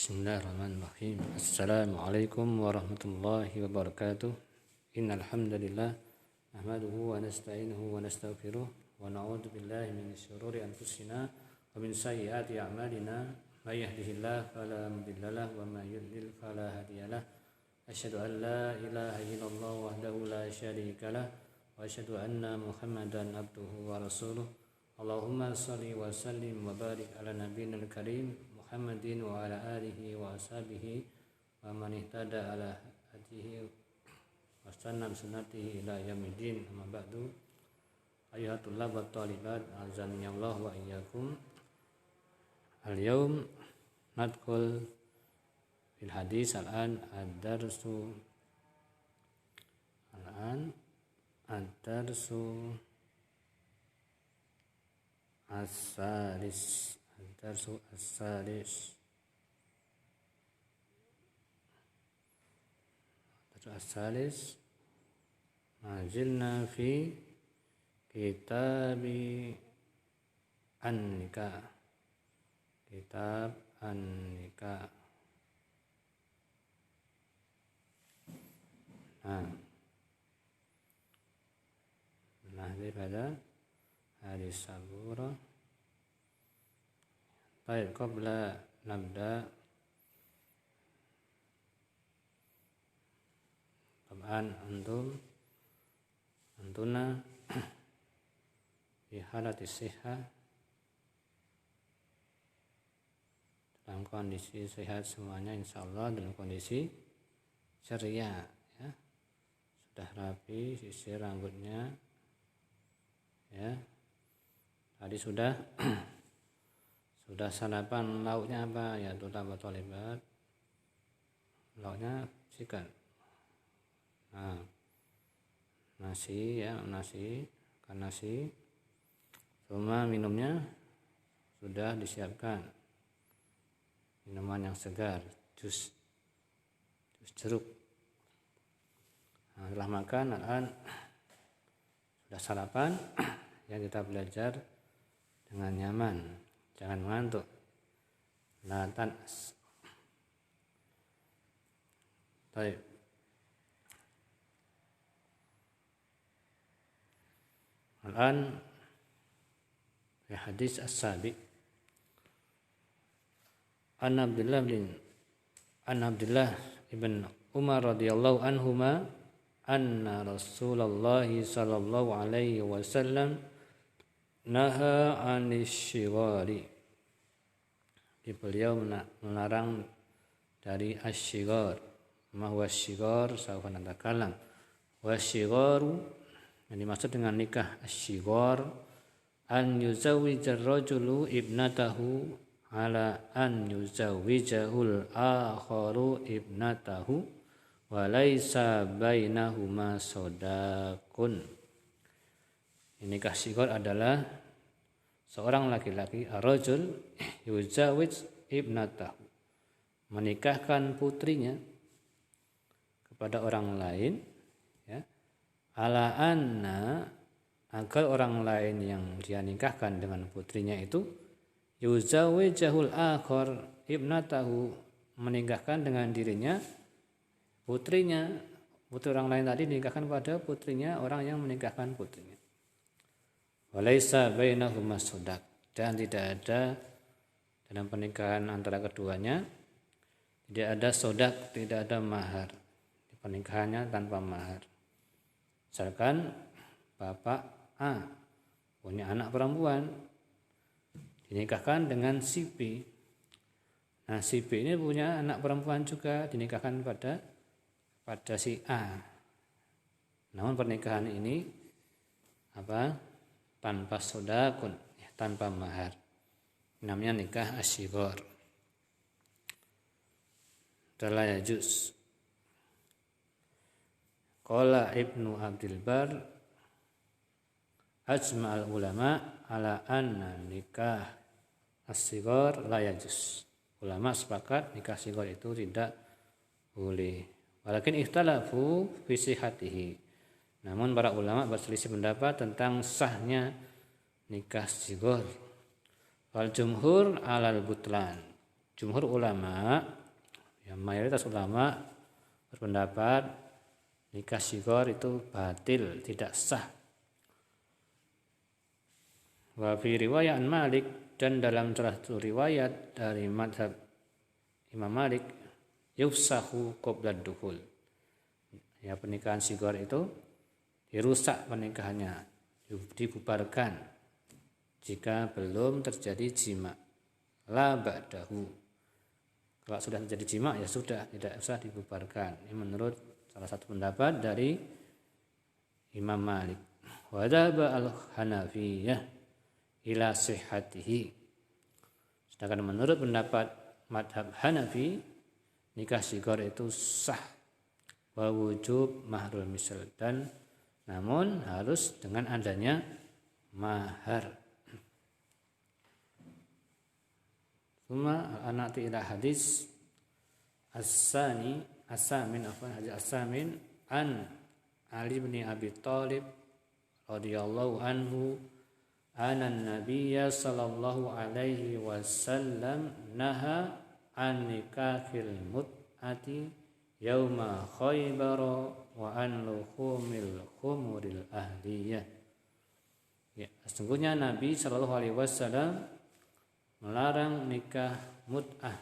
Bismillahirrahmanirrahim. Assalamualaikum warahmatullahi wabarakatuh. Innal hamdalillah nahmaduhu wa nasta'inuhu wa nastaghfiruh wa na'udzu billahi min syururi anfusina wa min sayyiati a'malina. May yahdihillahu fala mudhillalah wa may yudlil fala hadiyalah. Asyhadu an la ilaha illallah wahdahu la syarikalah wa asyhadu anna Muhammadan abduhu wa rasuluh. Allahumma shalli wa sallim wa barik ala nabiyyil karim Muhammadin wa ala alihi wa ashabihi wa man ihtada ala hadihi wa sanna sunnatihi ila yaumiddin. Amma ba'du. Ayyuhat tullab wa talibat, azani Allah wa iyyakum. Al-yawm nadkhul fil hadis al-an ad-darsu as-salis. Darsu as-salis. Darsu as-salis. Mazilna fi kitabi an-nikah. Kitab an-nikah. Nah, daripada hadis Sabura. Baik, qabla nabda taban antuna fi halati sihah, dalam kondisi sehat semuanya insyaallah, dalam kondisi ceria ya. Sudah rapi sisir rambutnya ya. Tadi sudah sarapan. Lauknya apa? Ya tulang atau lebat. Lauknya chicken. Nah, nasi ya, kan nasi. Cuma minumnya sudah disiapkan. Minuman yang segar, jus jeruk. Nah, setelah makan, sudah sarapan, ya kita belajar dengan nyaman. Jangan mengantuk. La tanas. Baik. Al-an fi hadis as-sabiq. An Abdullah ibn Umar radhiyallahu anhuma anna Rasulullah sallallahu alaihi wasallam naha anisyighari. Beliau melarang dari asyighar. Ma huwa asyighar? Sawfa natakalam. Wasyigharu yang dimaksud dengan nikah asyighar an yuzawwijar rajulu ibnatahu ala an yuzawwijahul akharu ibnatahu wa laisa bainahuma sadaqun. Nikah syighar adalah seorang laki-laki ar-rajul yuzawwij ibnatahu, menikahkan putrinya kepada orang lain ya, ala anna, agar orang lain yang dia nikahkan dengan putrinya itu yuzawwijahul akhar ibnatahu, menikahkan dengan dirinya putrinya. Putri orang lain tadi dinikahkan pada putrinya orang yang menikahkan putrinya. Walaisa bainahuma sadaq, dan tidak ada dalam pernikahan antara keduanya tidak ada sadaq, tidak ada mahar. Pernikahannya tanpa mahar. Misalkan bapak A punya anak perempuan, dinikahkan dengan si B. Nah, si B ini punya anak perempuan juga, dinikahkan pada si A. Namun pernikahan ini tanpa sodakun, ya, tanpa mahar. Namanya nikah asyighar. La yajuz. Qala Ibnu Abdul Bar ajma'al ulama ala anna nikah asyighar la yajuz. Ulama sepakat nikah asyighar itu tidak boleh. Walakin ikhtalafu fi sihhatihi. Namun para ulama berselisih pendapat tentang sahnya nikah asyighar. Wal jumhur alal butlan. jumhur ulama, ya mayoritas ulama berpendapat nikah shigor itu batil, tidak sah. Wa fi riwayat Malik, dan dalam salah satu riwayat dari mazhab Imam Malik, yufsahu qabla dukhul. Ya, pernikahan shigor itu dirusak pernikahannya, dibubarkan jika belum terjadi jima. La ba'dahu. Kalau sudah terjadi jima ya sudah, tidak usah dibubarkan. Ini menurut salah satu pendapat dari Imam Malik. Wa dhaba al-Hanafiyah ila sihhatihi. Sedangkan menurut pendapat madhab Hanafi, nikah shigor itu sah. Wa wujub mahrul misal, dan namun harus dengan adanya mahar. Suma anati ila hadis as-samin an Ali bin Abi Thalib radhiyallahu anhu anna an-nabiyya sallallahu alaihi wasallam naha an nikahil mut'ati yauma Khaybar wa an luhumil khumuril ahliyah. Ya, sesungguhnya Nabi sallallahu alaihi wasallam melarang nikah mut'ah.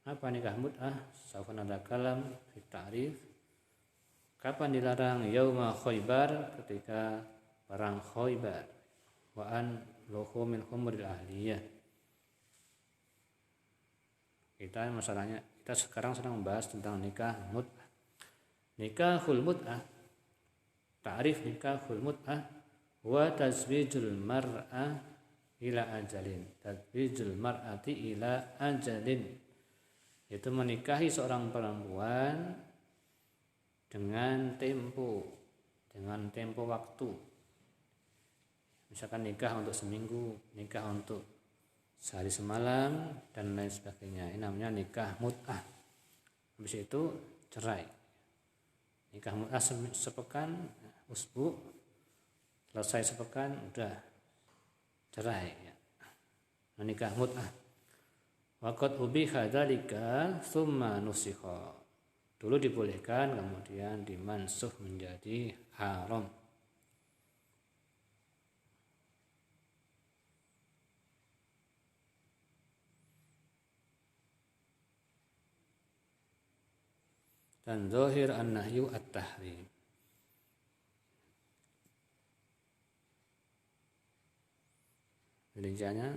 Apa nikah mut'ah? Sawfa nadakalam fi ta'rif. Kapan dilarang? Yauma Khaybar, ketika perang Khaybar. Wa an luhumil khumuril ahliyah. Kita sekarang sedang membahas tentang nikah mut'ah. Nikahul mut'ah, ta'rif nikahul mut'ah wa tazwijul mar'ah ila ajalin. Tazwijul mar'ati ila ajalin, yaitu menikahi seorang perempuan dengan tempo waktu. Misalkan nikah untuk seminggu, nikah untuk sehari semalam, dan lain sebagainya. Ini namanya nikah mut'ah. Habis itu cerai. Nikah mut'ah sepekan, usbu, selesai sepekan, udah cerai. Ya. Nikah mut'ah. Waqad ubiha dzalika tsumma nusikha. Dulu dibolehkan, kemudian dimansuh menjadi haram. Dan zahir an-nahyu at-tahrim. Rinciannya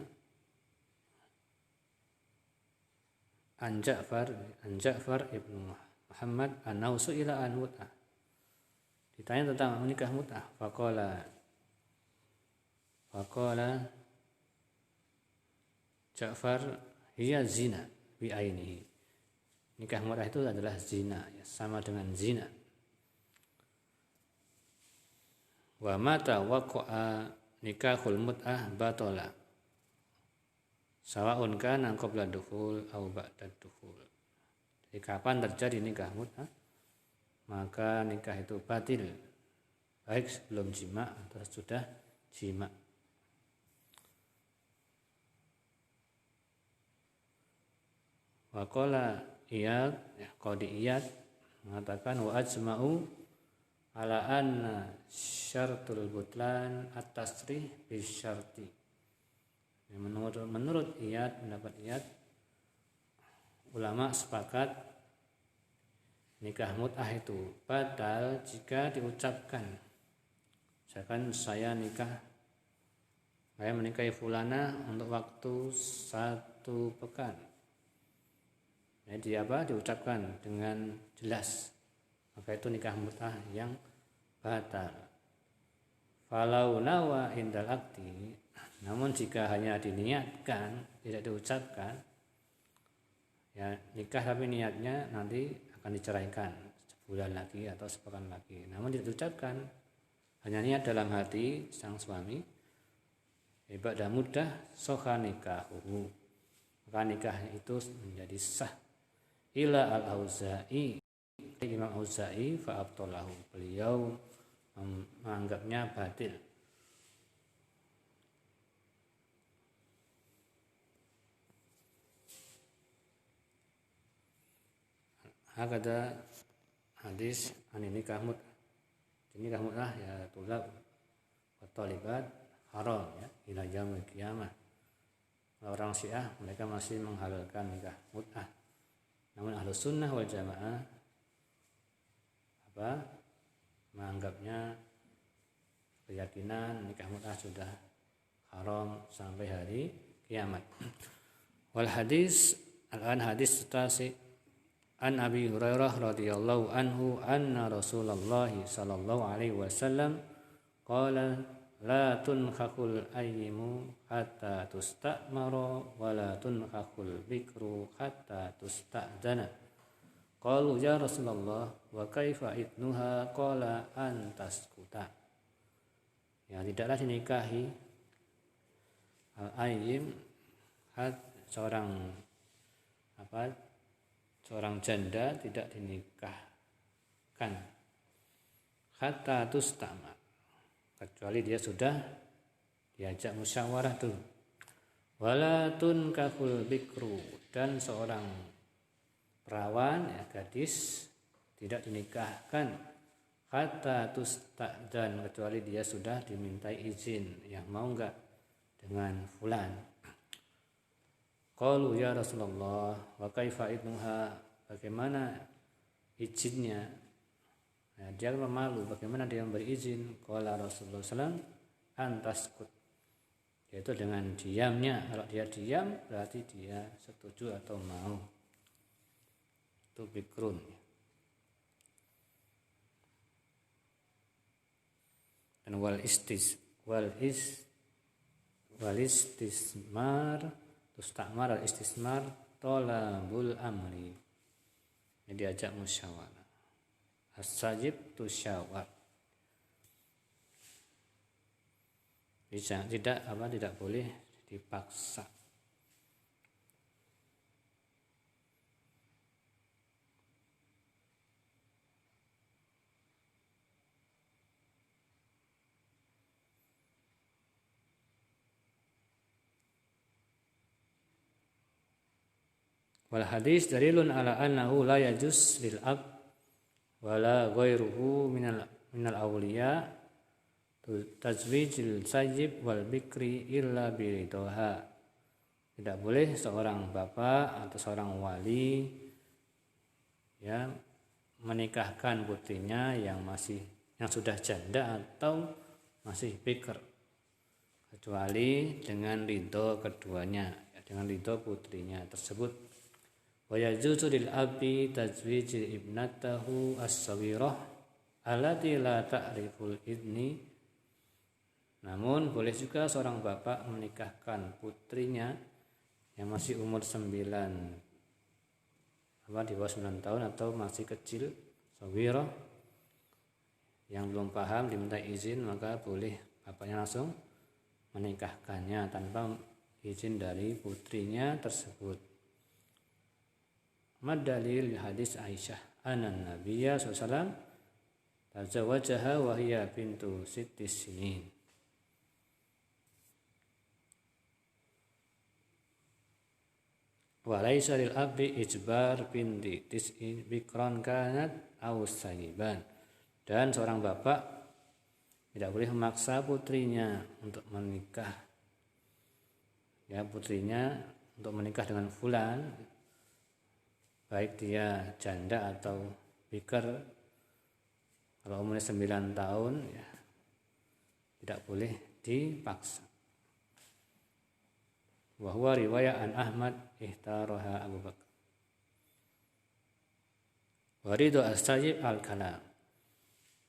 an Ja'far ibnu Muhammad an-Nausu ila an mut'ah. Ditanya tentang menikah mut'ah, faqala Ja'far hiya zina bi ainihi. Nikah mut'ah itu adalah zina, ya, sama dengan zina. Wa mata waqa'a nikahul mut'ah batala, sawa'un kana qabla dukhul aw ba'da dukhul. Jadi kapan terjadi nikah mut'ah, maka nikah itu batil, baik sebelum jima atau sudah jima. Wa qala Iyad, Qadi Iyad mengatakan wa ajma'u ala anna syartul butlan at-tasrih bisyarti. Menurut Iyad, pendapat Iyad, ulama sepakat nikah mut'ah itu batal jika diucapkan. Misalkan saya menikahi fulana untuk waktu 1 pekan. Jadi diucapkan dengan jelas, maka itu nikah mut'ah yang batal. Falau nawa indal akdi, namun jika hanya diniatkan, tidak diucapkan, ya nikah tapi niatnya nanti akan diceraikan sebulan lagi atau sepekan lagi, namun tidak diucapkan, hanya niat dalam hati sang suami, ba'da mudah sokha nikahuhu, maka nikah itu menjadi sah. Ila al-Auza'i, Imam Auza'i fa'abtolahu, beliau menganggapnya batil. Hakada hadis an nikah mut'ah. Nikah mut'ah ya tulab wa thalibat haram ya ila yaumil qiyamah. Orang Syiah mereka masih menghalalkan nikah mut'ah. Namun Ahlus Sunnah wal Jamaah menganggapnya keyakinan nikah mut'ah sudah haram sampai hari kiamat. Wal hadis hadis tasi an Abi Hurairah radhiyallahu anhu anna Rasulullah sallallahu alaihi wasallam qala la tunkhakul ayyimu hatta tusta'mara wa la tunkhakul bikru hatta tusta'dana. Qalu ya Rasulullah wa kaifa idnuha qala antaskuta. Ya, tidaklah dinikahi al-ayyim seorang janda tidak dinikahkan hatta tusta'mar, kecuali dia sudah diajak musyawarah dulu. Wala tunkahul bikru, dan seorang perawan ya gadis tidak dinikahkan hatta tusta'dan, kecuali dia sudah dimintai izin, ya mau enggak dengan fulan. Qalu ya Rasulullah wa kaifa idnuha, bagaimana izinnya? Ya, dia malu, bagaimana dia memberi izin? Qala Rasulullah SAW antaskut, yaitu dengan diamnya. Kalau dia diam berarti dia setuju atau mau. Itu bikrun. Dan wal istismar tustamar al istismar tolabul amri, ini diajak musyawarah. As-sajib tusyawar, tidak boleh dipaksa. Wal hadis dalilun ala annahu la yajuz lil ab wala ghairuhu minal awliya tazwijil sayyib wal bikri illa biridoha. Tidak boleh seorang bapak atau seorang wali ya menikahkan putrinya yang sudah janda atau masih bikr, kecuali dengan ridho keduanya, ya, dengan ridho putrinya tersebut. Wa yajuzu lil abi tazwij ibnatahu as-sawirah allati la ta'riful idni. Namun boleh juga seorang bapak menikahkan putrinya yang masih umur 9 di bawah 9 tahun atau masih kecil, sawirah, yang belum paham, diminta izin, maka boleh bapaknya langsung menikahkannya tanpa izin dari putrinya tersebut. Madalil hadis Aisyah anan Nabiyya SAW tazawajaha wa hiya bintu 6 sinin. Wa laisa lil abdi ijbar binti tis'in bikran kanat aw sayyiban. Dan seorang bapak tidak boleh memaksa putrinya untuk menikah, ya, putrinya untuk menikah dengan fulan, baik dia janda atau bikar. Kalau umurnya 9 tahun ya tidak boleh dipaksa. Wa huwa riwayat an Ahmad ihtaraha Abu Bakar. Wa ridho as-sayyib al-kalam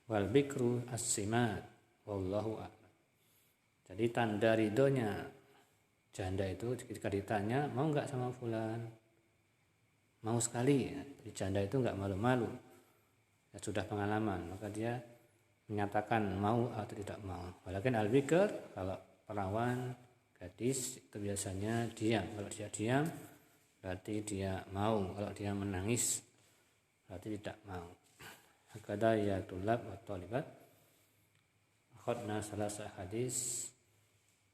wal bikru as-simat wallahu a'lam. Jadi tanda ridhonya janda itu ketika ditanya mau enggak sama fulan, mau sekali, ya. Jadi janda itu enggak malu-malu, ya, sudah pengalaman, maka dia menyatakan mau atau tidak mau. Walakin al-bikr, kalau perawan gadis itu biasanya diam. Kalau dia diam berarti dia mau, kalau dia menangis berarti tidak mau. Hakada ya tulab wa thalibat akhadna salasa hadis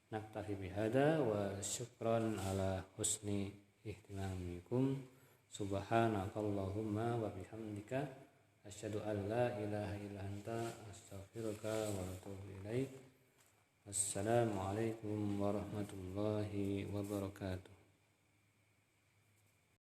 naktafi bihada wa syukran ala husni ihtimamikum. Subhanakallahumma wa bihamdika asyhadu an la ilaha illa anta astaghfiruka wa atubu ilaik. Assalamualaikum warahmatullahi wabarakatuh.